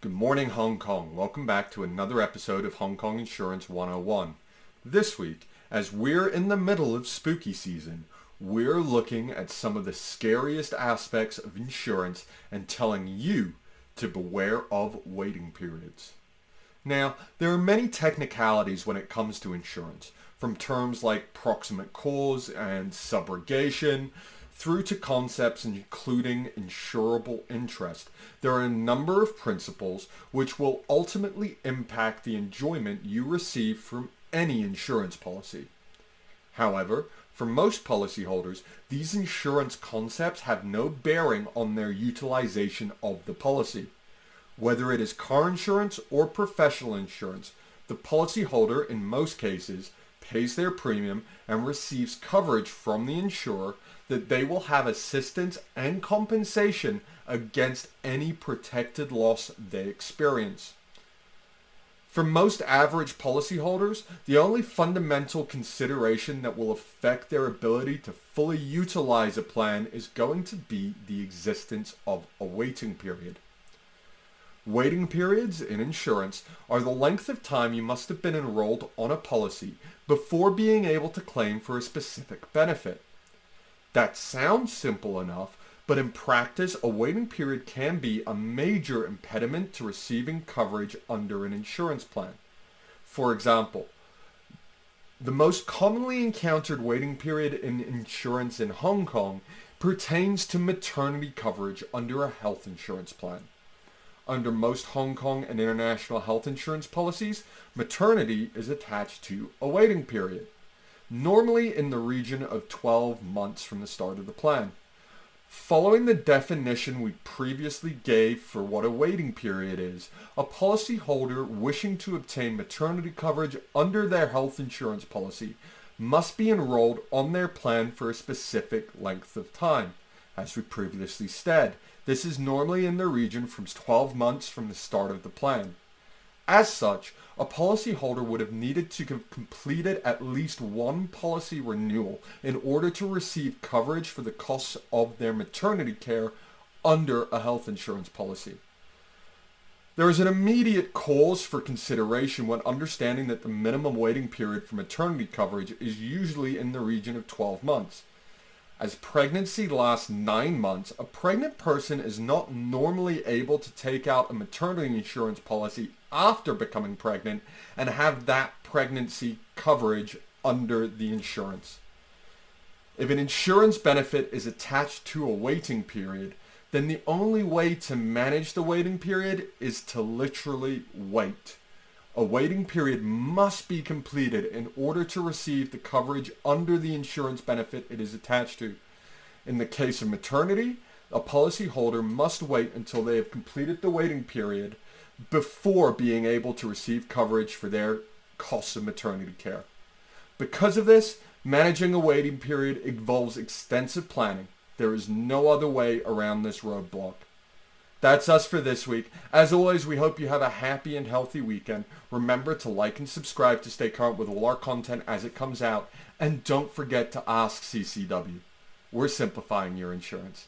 Good morning, Hong Kong. Welcome back to another episode of Hong Kong Insurance 101. This week, as we're in the middle of spooky season, we're looking at some of the scariest aspects of insurance and telling you to beware of waiting periods. Now, there are many technicalities when it comes to insurance, from terms like proximate cause and subrogation, through to concepts including insurable interest. There are a number of principles which will ultimately impact the enjoyment you receive from any insurance policy. However, for most policyholders, these insurance concepts have no bearing on their utilization of the policy. Whether it is car insurance or professional insurance, the policyholder in most cases pays their premium and receives coverage from the insurer that they will have assistance and compensation against any protected loss they experience. For most average policyholders, the only fundamental consideration that will affect their ability to fully utilize a plan is going to be the existence of a waiting period. Waiting periods in insurance are the length of time you must have been enrolled on a policy before being able to claim for a specific benefit. That sounds simple enough, but in practice, a waiting period can be a major impediment to receiving coverage under an insurance plan. For example, the most commonly encountered waiting period in insurance in Hong Kong pertains to maternity coverage under a health insurance plan. Under most Hong Kong and international health insurance policies, maternity is attached to a waiting period, normally in the region of 12 months from the start of the plan. Following the definition we previously gave for what a waiting period is, a policyholder wishing to obtain maternity coverage under their health insurance policy must be enrolled on their plan for a specific length of time. As we previously said, this is normally in the region from 12 months from the start of the plan. As such, a policyholder would have needed to have completed at least one policy renewal in order to receive coverage for the costs of their maternity care under a health insurance policy. There is an immediate cause for consideration when understanding that the minimum waiting period for maternity coverage is usually in the region of 12 months. As pregnancy lasts 9 months, a pregnant person is not normally able to take out a maternity insurance policy after becoming pregnant and have that pregnancy coverage under the insurance. If an insurance benefit is attached to a waiting period, then the only way to manage the waiting period is to literally wait. A waiting period must be completed in order to receive the coverage under the insurance benefit it is attached to. In the case of maternity, a policyholder must wait until they have completed the waiting period before being able to receive coverage for their costs of maternity care. Because of this, managing a waiting period involves extensive planning. There is no other way around this roadblock. That's us for this week. As always, we hope you have a happy and healthy weekend. Remember to like and subscribe to stay current with all our content as it comes out. And don't forget to ask CCW. We're simplifying your insurance.